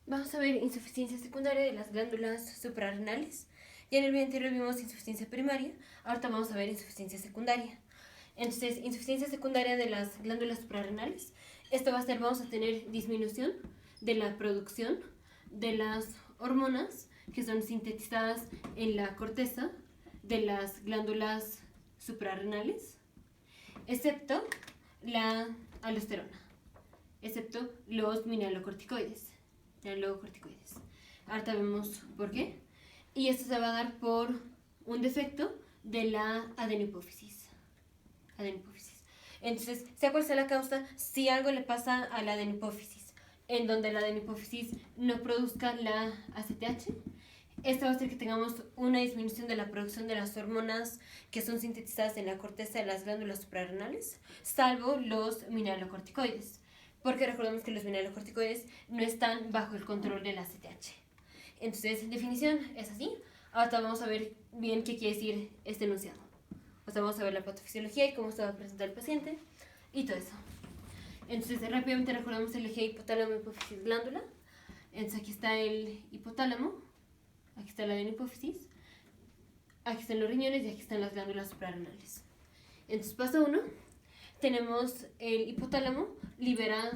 Vamos a ver insuficiencia secundaria de las glándulas suprarrenales. Ya en el video anterior vimos insuficiencia primaria, ahorita vamos a ver insuficiencia secundaria. Entonces, insuficiencia secundaria de las glándulas suprarrenales, esto va a ser, vamos a tener disminución de la producción de las hormonas que son sintetizadas en la corteza de las glándulas suprarrenales, excepto la aldosterona, excepto los mineralocorticoides. Ahorita vemos por qué. Y esto se va a dar por un defecto de la adenopófisis. Entonces, sea cual sea la causa, si algo le pasa a la adenopófisis, en donde la adenopófisis no produzca la ACTH, esto va a hacer que tengamos una disminución de la producción de las hormonas que son sintetizadas en la corteza de las glándulas suprarrenales, salvo los mineralocorticoides. Porque recordemos que los mineralocorticoides no están bajo el control de la ACTH. Entonces, en definición, es así. Ahora vamos a ver bien qué quiere decir este enunciado. O sea, vamos a ver la patofisiología y cómo se va a presentar el paciente y todo eso. Entonces, rápidamente recordamos el eje hipotálamo, hipófisis, glándula. Entonces, aquí está el hipotálamo, aquí está la adenopófisis, aquí están los riñones y aquí están las glándulas suprarrenales. Entonces, paso 1, tenemos el hipotálamo, libera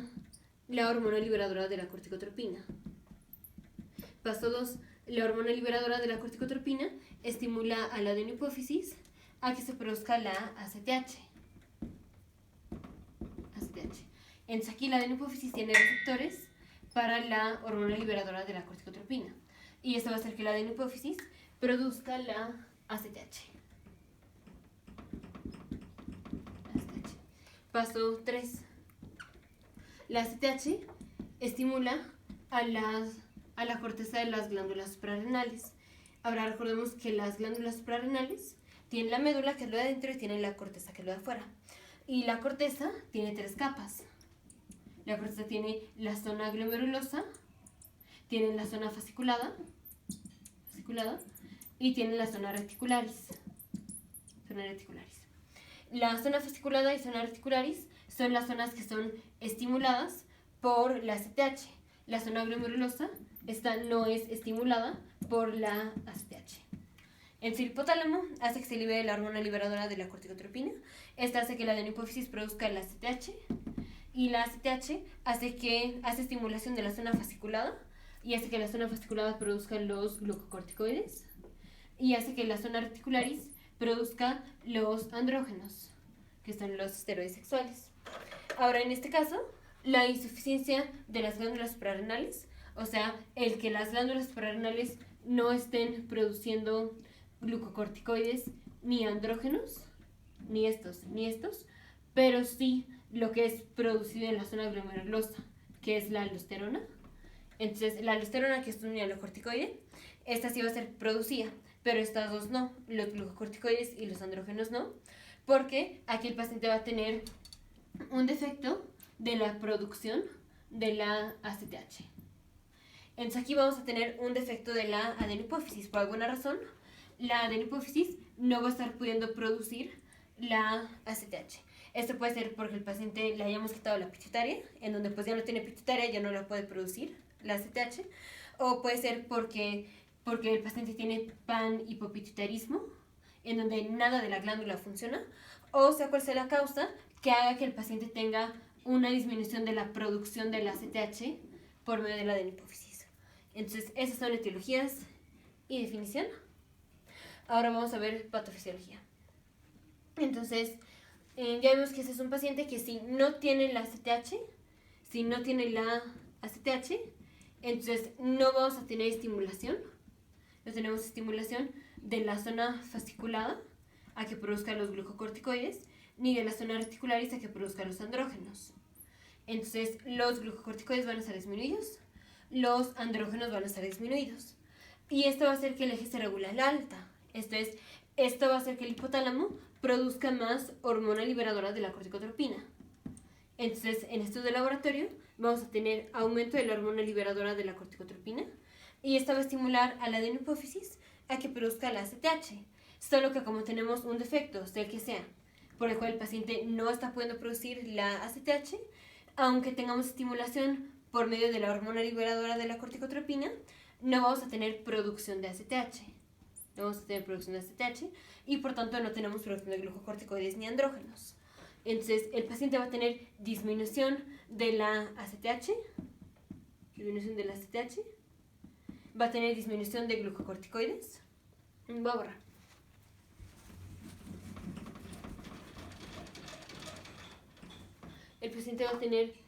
la hormona liberadora de la corticotropina. Paso 2, la hormona liberadora de la corticotropina estimula a la adenopófisis a que se produzca la ACTH. Entonces aquí la adenopófisis tiene receptores para la hormona liberadora de la corticotropina. Y esto va a hacer que la adenopófisis produzca la ACTH. Paso 3. La ACTH estimula a la corteza de las glándulas suprarrenales. Ahora recordemos que las glándulas suprarrenales tienen la médula, que es lo de adentro, y tienen la corteza, que es lo de afuera. Y la corteza tiene 3 capas. La corteza tiene la zona glomerulosa, tiene la zona fasciculada y tiene la zona reticularis. La zona fasciculada y zona reticularis son las zonas que son estimuladas por la ACTH. La zona glomerulosa no es estimulada por la ACTH. El hipotálamo hace que se libere la hormona liberadora de la corticotropina. Esta hace que la adenopófisis produzca la ACTH. Y la ACTH hace estimulación de la zona fasciculada y hace que la zona fasciculada produzca los glucocorticoides y hace que la zona reticularis produzca los andrógenos, que son los esteroides sexuales. Ahora, en este caso, la insuficiencia de las glándulas suprarrenales, o sea, el que las glándulas suprarrenales no estén produciendo glucocorticoides ni andrógenos, ni estos, pero sí lo que es producido en la zona glomerulosa, que es la aldosterona. Entonces, la aldosterona, que es un mineralocorticoide, esta sí va a ser producida, pero estas dos no, los glucocorticoides y los andrógenos no, porque aquí el paciente va a tener un defecto de la producción de la ACTH. Entonces, aquí vamos a tener un defecto de la adenopófisis. Por alguna razón, la adenopófisis no va a estar pudiendo producir la ACTH. Esto puede ser porque el paciente le hayamos quitado la pituitaria, en donde pues ya no tiene pituitaria, ya no la puede producir, la ACTH, o puede ser porque el paciente tiene panhipopituitarismo, en donde nada de la glándula funciona, o sea cual sea la causa que haga que el paciente tenga una disminución de la producción de la ACTH por medio de la adenopófisis. Entonces, esas son etiologías y definición. Ahora vamos a ver patofisiología. Entonces, ya vemos que ese es un paciente que si no tiene la ACTH, entonces no vamos a tener estimulación. No tenemos estimulación de la zona fasciculada a que produzca los glucocorticoides, ni de la zona reticularis a que produzca los andrógenos. Entonces, los glucocorticoides van a estar disminuidos, los andrógenos van a estar disminuidos. Y esto va a hacer que el eje se regule al alta. Esto va a hacer que el hipotálamo produzca más hormona liberadora de la corticotropina. Entonces, en estudio de laboratorio, vamos a tener aumento de la hormona liberadora de la corticotropina y esta va a estimular a la adenopófisis a que produzca la ACTH. Solo que como tenemos un defecto, sea el que sea, por el cual el paciente no está pudiendo producir la ACTH, aunque tengamos estimulación por medio de la hormona liberadora de la corticotropina, no vamos a tener producción de ACTH. No vamos a tener producción de ACTH y por tanto no tenemos producción de glucocorticoides ni andrógenos. Entonces el paciente va a tener disminución de la ACTH, va a tener disminución de glucocorticoides. Voy a borrar. El paciente va a tener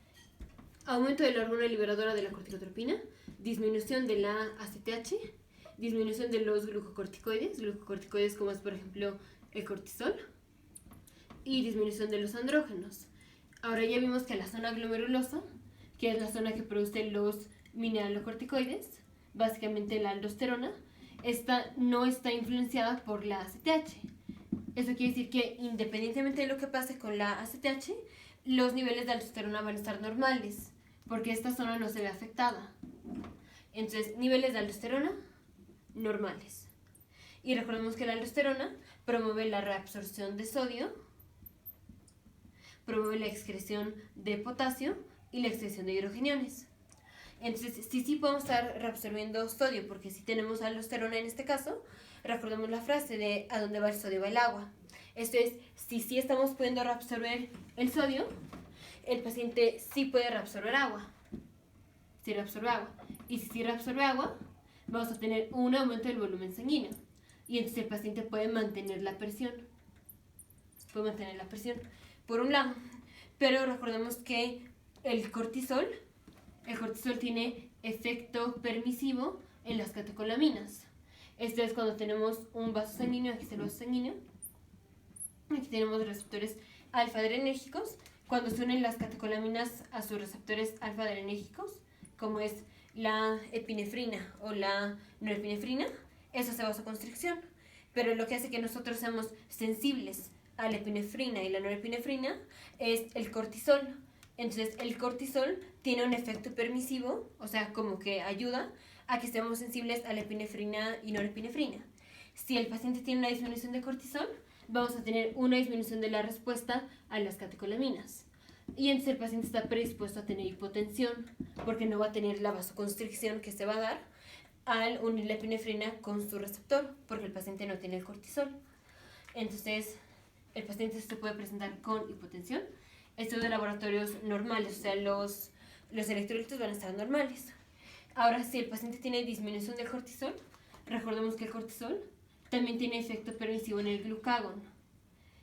aumento de la hormona liberadora de la corticotropina, disminución de la ACTH, disminución de los glucocorticoides como es por ejemplo el cortisol, y disminución de los andrógenos. Ahora ya vimos que la zona glomerulosa, que es la zona que produce los mineralocorticoides, básicamente la aldosterona, esta no está influenciada por la ACTH. Eso quiere decir que independientemente de lo que pase con la ACTH, los niveles de aldosterona van a estar normales, porque esta zona no se ve afectada. Entonces, niveles de aldosterona normales. Y recordemos que la aldosterona promueve la reabsorción de sodio, promueve la excreción de potasio y la excreción de hidrogeniones. Entonces, sí podemos estar reabsorbiendo sodio, porque si tenemos aldosterona en este caso, recordemos la frase de ¿a dónde va el sodio va el agua? Esto es, si sí estamos pudiendo reabsorber el sodio, el paciente sí puede reabsorber agua. Si reabsorbe agua. Y si sí reabsorbe agua, vamos a tener un aumento del volumen sanguíneo. Y entonces el paciente puede mantener la presión. Por un lado. Pero recordemos que el cortisol tiene efecto permisivo en las catecolaminas. Esto es cuando tenemos un vaso sanguíneo, aquí está el vaso sanguíneo. Aquí tenemos receptores alfa-adrenérgicos. Cuando se unen las catecolaminas a sus receptores alfa-adrenérgicos, como es la epinefrina o la norepinefrina, eso hace vasoconstricción. Pero lo que hace que nosotros seamos sensibles a la epinefrina y la norepinefrina es el cortisol. Entonces el cortisol tiene un efecto permisivo, o sea, como que ayuda a que seamos sensibles a la epinefrina y norepinefrina. Si el paciente tiene una disminución de cortisol, vamos a tener una disminución de la respuesta a las catecolaminas. Y entonces el paciente está predispuesto a tener hipotensión, porque no va a tener la vasoconstricción que se va a dar al unir la epinefrina con su receptor, porque el paciente no tiene el cortisol. Entonces, el paciente se puede presentar con hipotensión. Estos de laboratorios normales, o sea, los electrolitos van a estar normales. Ahora, si el paciente tiene disminución del cortisol, recordemos que el cortisol también tiene efecto permisivo en el glucagón.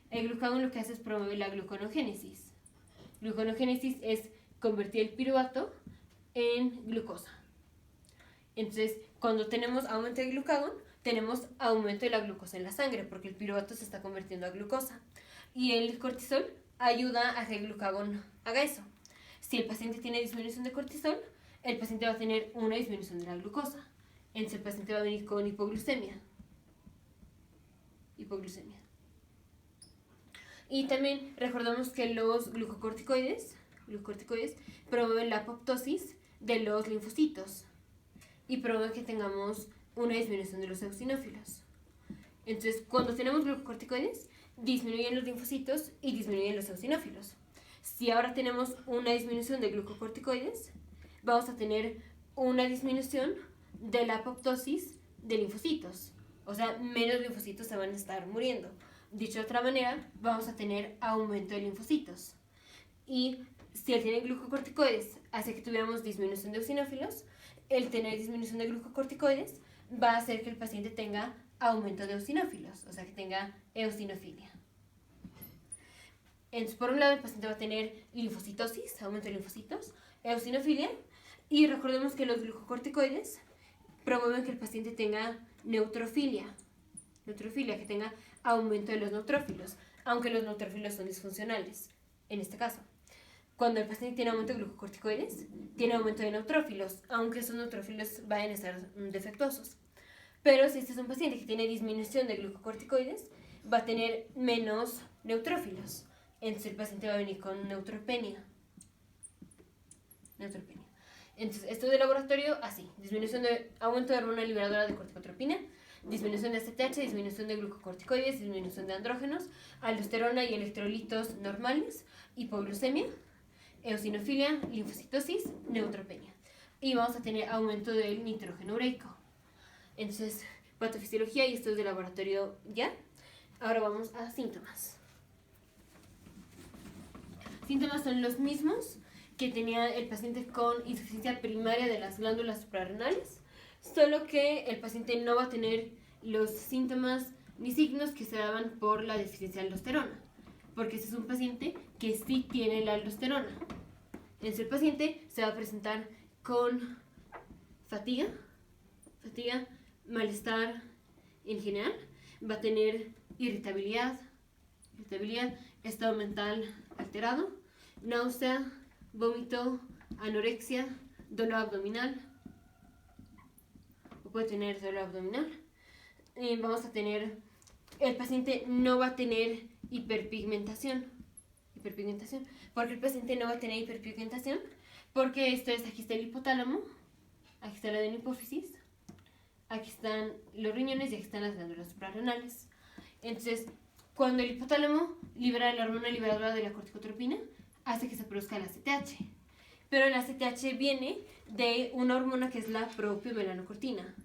El glucagón lo que hace es promover la gluconogénesis. Gluconogénesis es convertir el piruvato en glucosa. Entonces, cuando tenemos aumento de glucagón, tenemos aumento de la glucosa en la sangre, porque el piruvato se está convirtiendo a glucosa. Y el cortisol ayuda a que el glucagón haga eso. Si el paciente tiene disminución de cortisol, el paciente va a tener una disminución de la glucosa. Entonces, el paciente va a venir con hipoglucemia. Y también recordamos que los glucocorticoides promueven la apoptosis de los linfocitos y promueven que tengamos una disminución de los eosinófilos. Entonces, cuando tenemos glucocorticoides, disminuyen los linfocitos y disminuyen los eosinófilos. Si ahora tenemos una disminución de glucocorticoides, vamos a tener una disminución de la apoptosis de linfocitos. O sea, menos linfocitos se van a estar muriendo. Dicho de otra manera, vamos a tener aumento de linfocitos. Y si el tener glucocorticoides hace que tuviéramos disminución de eosinófilos, el tener disminución de glucocorticoides va a hacer que el paciente tenga aumento de eosinófilos, o sea, que tenga eosinofilia. Entonces, por un lado, el paciente va a tener linfocitosis, aumento de linfocitos, eosinofilia, y recordemos que los glucocorticoides promueven que el paciente tenga neutrofilia, que tenga aumento de los neutrófilos, aunque los neutrófilos son disfuncionales, en este caso. Cuando el paciente tiene aumento de glucocorticoides, tiene aumento de neutrófilos, aunque esos neutrófilos vayan a estar defectuosos. Pero si este es un paciente que tiene disminución de glucocorticoides, va a tener menos neutrófilos. Entonces el paciente va a venir con neutropenia. Entonces, esto de laboratorio, así. Aumento de hormona liberadora de corticotropina, disminución de ACTH, disminución de glucocorticoides, disminución de andrógenos, aldosterona y electrolitos normales, hipoglucemia. eosinofilia, linfocitosis, neutropenia. Y vamos a tener aumento del nitrógeno ureico. Entonces, patofisiología y estudios de laboratorio ya. Ahora vamos a síntomas. Síntomas son los mismos que tenía el paciente con insuficiencia primaria de las glándulas suprarrenales, solo que el paciente no va a tener los síntomas ni signos que se daban por la deficiencia de aldosterona, porque este es un paciente que sí tiene la aldosterona. Entonces el paciente se va a presentar con fatiga, malestar en general, va a tener irritabilidad, estado mental alterado, náusea, vómito, anorexia, dolor abdominal, o puede tener dolor abdominal. Vamos a tener, el paciente no va a tener hiperpigmentación, porque el paciente no va a tener hiperpigmentación, porque aquí está el hipotálamo, aquí está la adenohipófisis, aquí están los riñones y aquí están las glándulas suprarrenales. Entonces, cuando el hipotálamo libera la hormona liberadora de la corticotropina, hace que se produzca la ACTH. Pero la ACTH viene de una hormona que es la propiomelaanocortina.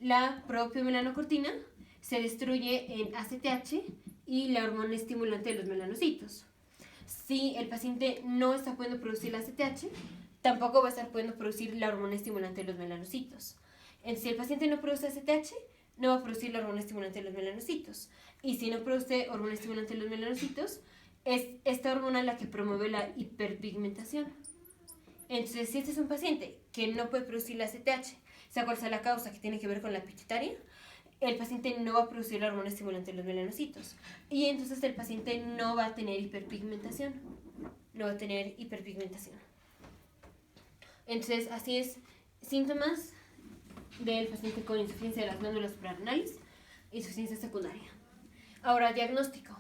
La propiomelaanocortina se destruye en ACTH y la hormona estimulante de los melanocitos. Si el paciente no está pudiendo producir la ACTH, tampoco va a estar pudiendo producir la hormona estimulante de los melanocitos. Entonces, si el paciente no produce ACTH, no va a producir la hormona estimulante de los melanocitos. Y si no produce hormona estimulante de los melanocitos, es esta hormona la que promueve la hiperpigmentación. Entonces, si este es un paciente que no puede producir la ACTH, sea cual sea la causa que tiene que ver con la pituitaria, el paciente no va a producir la hormona estimulante de los melanocitos. Y entonces el paciente no va a tener hiperpigmentación. Entonces, así es, síntomas del paciente con insuficiencia de las glándulas suprarrenales, insuficiencia secundaria. Ahora, diagnóstico.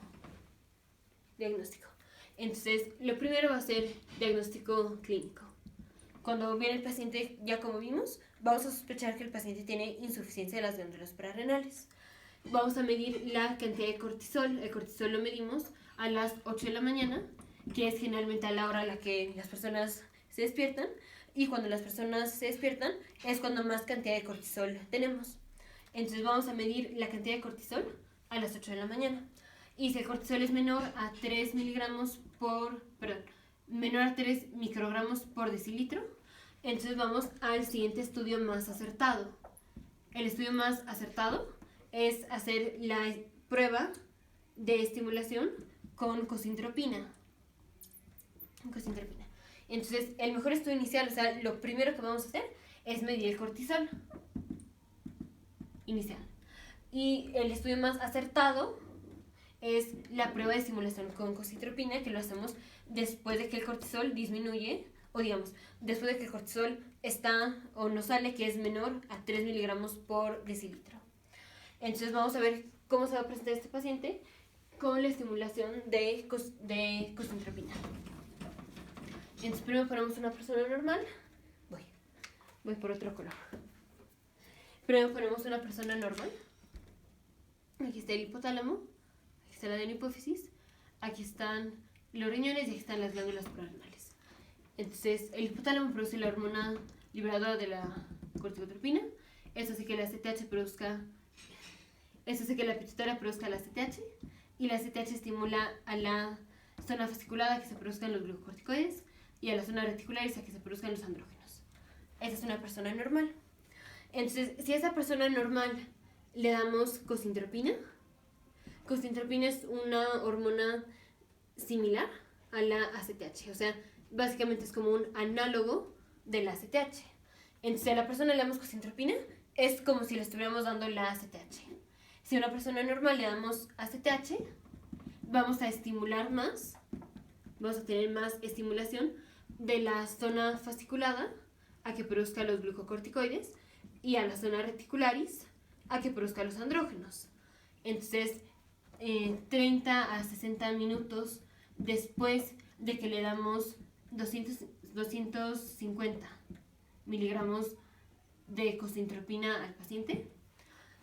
Entonces, lo primero va a ser diagnóstico clínico. Cuando viene el paciente, ya como vimos, vamos a sospechar que el paciente tiene insuficiencia de las glándulas suprarrenales. Vamos a medir la cantidad de cortisol. El cortisol lo medimos a las 8 de la mañana, que es generalmente a la hora a la que las personas se despiertan. Y cuando las personas se despiertan es cuando más cantidad de cortisol tenemos. Entonces vamos a medir la cantidad de cortisol a las 8 de la mañana. Y si el cortisol es menor a 3 microgramos por decilitro, entonces vamos al siguiente estudio más acertado. El estudio más acertado es hacer la prueba de estimulación con cosintropina. Entonces, el mejor estudio inicial, o sea, lo primero que vamos a hacer es medir el cortisol inicial. Y el estudio más acertado es la prueba de estimulación con cosintropina, que lo hacemos después de que el cortisol disminuye, o digamos, después de que el cortisol está o no sale, que es menor a 3 miligramos por decilitro. Entonces vamos a ver cómo se va a presentar este paciente con la estimulación de cosintropina. Entonces primero ponemos una persona normal. Voy por otro color. Primero ponemos una persona normal. Aquí está el hipotálamo, aquí está la adenohipófisis, aquí están los riñones y aquí están las glándulas suprarrenales. Entonces el hipotálamo produce la hormona liberadora de la corticotropina. Eso hace que la pituitaria produzca la ACTH, y la ACTH estimula a la zona fasciculada a que se produzcan los glucocorticoides y a la zona reticularis a que se produzcan los andrógenos. Esa es una persona normal. Entonces, si a esa persona normal le damos cosintropina es una hormona similar a la ACTH, o sea, básicamente es como un análogo de la ACTH. Entonces, a la persona le damos cosintropina, es como si le estuviéramos dando la ACTH. Si a una persona normal le damos ACTH, vamos a estimular más, vamos a tener más estimulación de la zona fasciculada a que produzca los glucocorticoides y a la zona reticularis a que produzca los andrógenos. Entonces, 30 a 60 minutos después de que le damos 250 miligramos de cosintropina al paciente,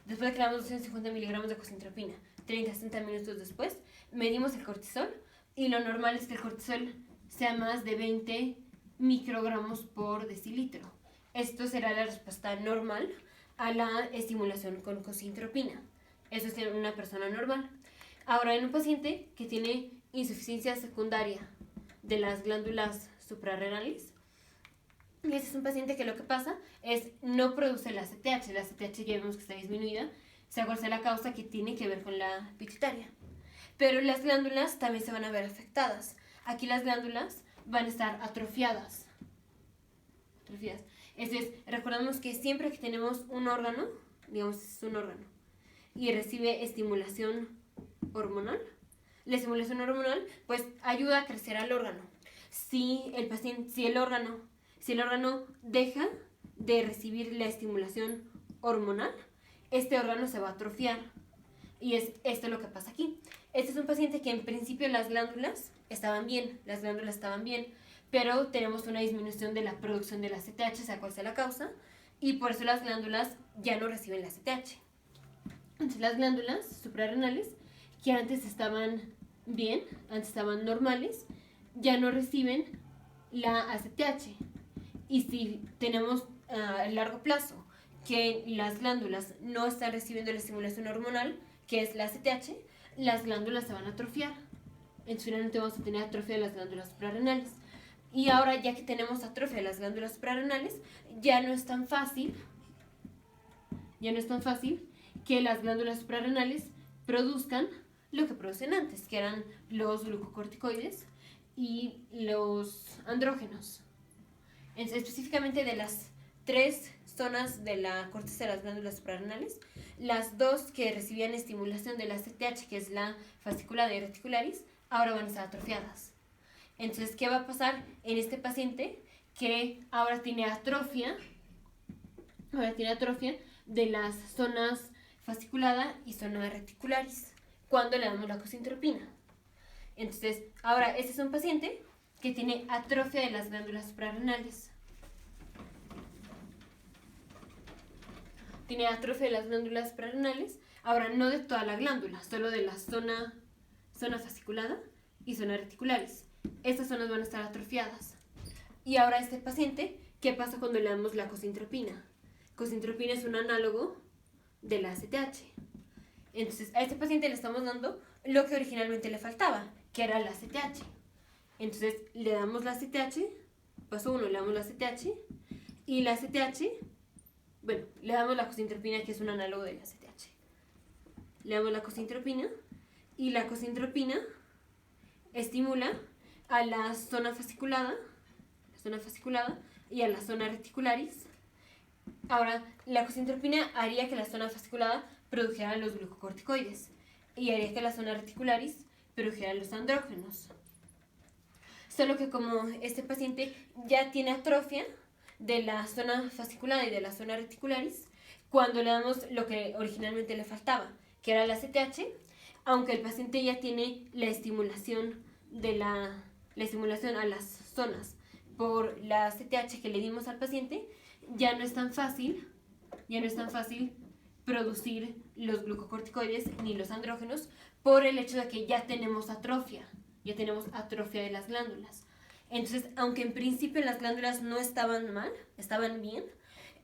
después de que le damos 250 miligramos de cosintropina, 30 a 60 minutos después, medimos el cortisol y lo normal es que el cortisol sea más de 20 microgramos por decilitro. Esto será la respuesta normal a la estimulación con cosintropina. Eso es en una persona normal. Ahora, en un paciente que tiene insuficiencia secundaria de las glándulas suprarrenales, ese es un paciente que lo que pasa es no produce la ACTH. La ACTH ya vemos que está disminuida, sea cual sea la causa, que tiene que ver con la pituitaria. Pero las glándulas también se van a ver afectadas. Aquí las glándulas van a estar atrofiadas. Entonces, recordamos que siempre que tenemos un órgano, digamos es un órgano, y recibe estimulación hormonal, la estimulación hormonal pues ayuda a crecer al órgano. Si el órgano deja de recibir la estimulación hormonal, este órgano se va a atrofiar. Y es esto lo que pasa aquí. Este es un paciente que en principio las glándulas estaban bien, pero tenemos una disminución de la producción de la ACTH, sea cual sea la causa, y por eso las glándulas ya no reciben la ACTH. Entonces las glándulas suprarrenales, que antes estaban bien, antes estaban normales, ya no reciben la ACTH. Y si tenemos a largo plazo que las glándulas no están recibiendo la estimulación hormonal, que es la ACTH, las glándulas se van a atrofiar. Entonces finalmente vamos a tener atrofia de las glándulas suprarrenales. Y ahora, ya que tenemos atrofia de las glándulas suprarrenales, ya no es tan fácil que las glándulas suprarrenales produzcan lo que producen antes, que eran los glucocorticoides y los andrógenos. Entonces, específicamente de las 3 zonas de la corteza de las glándulas suprarrenales, las 2 que recibían estimulación de la ACTH, que es la fasciculada y reticularis, ahora van a estar atrofiadas. Entonces, ¿qué va a pasar en este paciente que ahora tiene atrofia? De las zonas fasciculada y zona reticularis cuando le damos la cosintropina. Entonces, ahora este es un paciente que tiene atrofia de las glándulas suprarrenales. Tiene atrofia de las glándulas suprarrenales, ahora no de toda la glándula, solo de la zona fasciculada y zona reticularis. Estas zonas van a estar atrofiadas. Y ahora este paciente, ¿qué pasa cuando le damos la cosintropina? Cosintropina es un análogo de la ACTH. Entonces, a este paciente le estamos dando lo que originalmente le faltaba, que era la ACTH. Entonces, le damos la ACTH, paso 1, le damos la ACTH, y la ACTH, bueno, le damos la cosintropina, que es un análogo de la ACTH. Le damos la cosintropina, y la cosintropina estimula a la zona fasciculada y a la zona reticularis. Ahora, la cosintropina haría que la zona fasciculada produjera los glucocorticoides y haría que la zona reticularis produjera los andrógenos. Solo que como este paciente ya tiene atrofia de la zona fasciculada y de la zona reticularis, cuando le damos lo que originalmente le faltaba, que era la ACTH, aunque el paciente ya tiene la estimulación a las zonas por la ACTH que le dimos al paciente, ya no es tan fácil producir los glucocorticoides ni los andrógenos por el hecho de que ya tenemos atrofia de las glándulas. Entonces, aunque en principio las glándulas no estaban mal, estaban bien,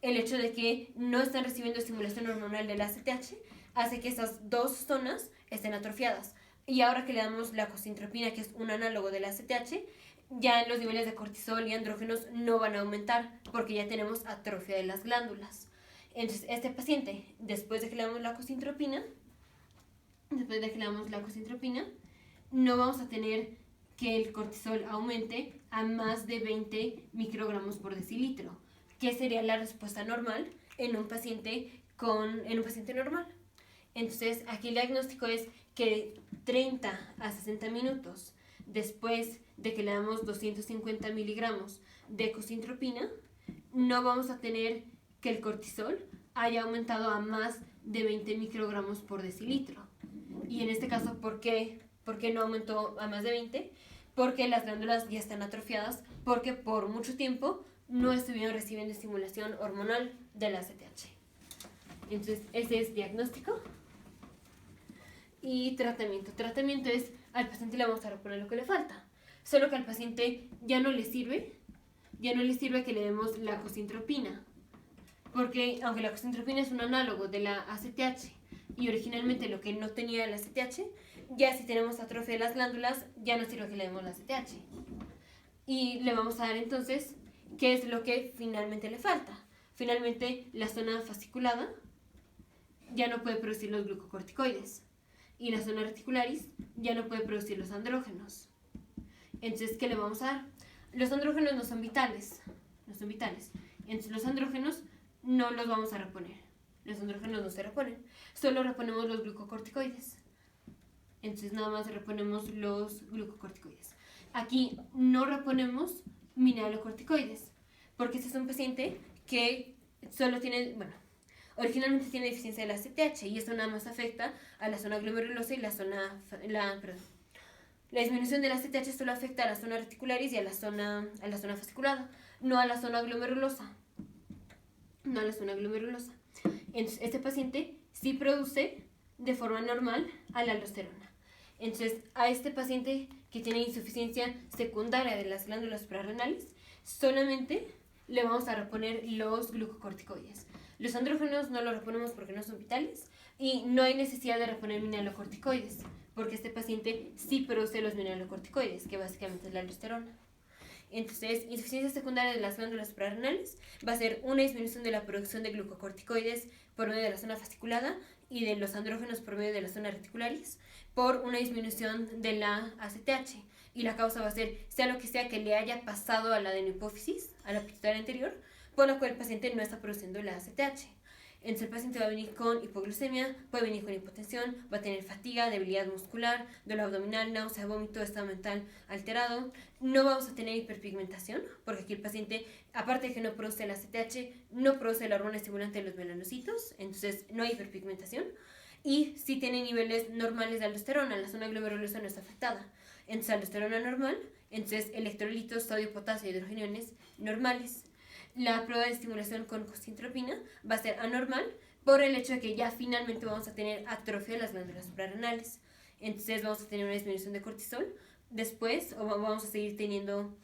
el hecho de que no están recibiendo estimulación hormonal de la ACTH hace que esas 2 zonas estén atrofiadas. Y ahora que le damos la cosintropina, que es un análogo de la ACTH, ya los niveles de cortisol y andrógenos no van a aumentar porque ya tenemos atrofia de las glándulas. Entonces, este paciente, después de que le damos la cosintropina, no vamos a tener que el cortisol aumente a más de 20 microgramos por decilitro, que sería la respuesta normal en un paciente normal. Entonces, aquí el diagnóstico es que 30 a 60 minutos después de que le damos 250 miligramos de cosintropina, no vamos a tener que el cortisol haya aumentado a más de 20 microgramos por decilitro. Y en este caso, ¿por qué no aumentó a más de 20? Porque las glándulas ya están atrofiadas, porque por mucho tiempo no estuvieron recibiendo estimulación hormonal de la ACTH. Entonces, ese es diagnóstico. Y tratamiento. Tratamiento es al paciente le vamos a reponer lo que le falta. Solo que al paciente ya no le sirve que le demos la cosintropina. Porque aunque la cosintropina es un análogo de la ACTH y originalmente lo que no tenía el ACTH, ya si tenemos atrofia de las glándulas, ya no sirve que le demos la ACTH. Y le vamos a dar entonces qué es lo que finalmente le falta. Finalmente, la zona fasciculada ya no puede producir los glucocorticoides y la zona reticularis ya no puede producir los andrógenos. Entonces, ¿qué le vamos a dar? Los andrógenos no son vitales. Entonces, los andrógenos no los vamos a reponer. Los andrógenos no se reponen. Solo reponemos los glucocorticoides. Entonces, nada más reponemos los glucocorticoides. Aquí no reponemos mineralocorticoides, porque este es un paciente que solo tiene, originalmente tiene deficiencia de la ACTH y eso nada más afecta a la zona glomerulosa y la disminución de la ACTH solo afecta a la zona reticularis y a la zona fasciculada, no a la zona glomerulosa. Entonces, este paciente sí produce de forma normal a la aldosterona. Entonces, a este paciente que tiene insuficiencia secundaria de las glándulas suprarrenales, solamente le vamos a reponer los glucocorticoides. Los andrógenos no los reponemos porque no son vitales y no hay necesidad de reponer mineralocorticoides, porque este paciente sí produce los mineralocorticoides, que básicamente es la aldosterona. Entonces, insuficiencia secundaria de las glándulas suprarrenales va a ser una disminución de la producción de glucocorticoides por medio de la zona fasciculada y de los andrógenos por medio de la zona reticularis por una disminución de la ACTH. Y la causa va a ser, sea lo que sea que le haya pasado a la adenohipófisis, a la pituitaria anterior, por la cual el paciente no está produciendo la ACTH. Entonces el paciente va a venir con hipoglucemia, puede venir con hipotensión, va a tener fatiga, debilidad muscular, dolor abdominal, náusea, vómito, estado mental alterado. No vamos a tener hiperpigmentación, porque aquí el paciente, aparte de que no produce la ACTH, no produce la hormona estimulante de los melanocitos, entonces no hay hiperpigmentación. Y sí tiene niveles normales de aldosterona, la zona glomerulosa no está afectada. Entonces aldosterona normal, entonces electrolitos, sodio, potasio, hidrogeniones normales. La prueba de estimulación con cosintropina va a ser anormal por el hecho de que ya finalmente vamos a tener atrofia de las glándulas suprarrenales. Entonces vamos a tener una disminución de cortisol después, o vamos a seguir teniendo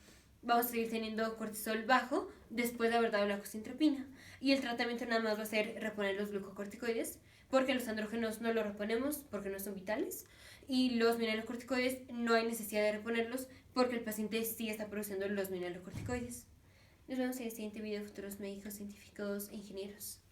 cortisol bajo después de haber dado la cosintropina. Y el tratamiento nada más va a ser reponer los glucocorticoides, porque los andrógenos no los reponemos porque no son vitales, y los mineralocorticoides no hay necesidad de reponerlos porque el paciente sí está produciendo los mineralocorticoides. Nos vemos en el siguiente video, futuros médicos, científicos e ingenieros.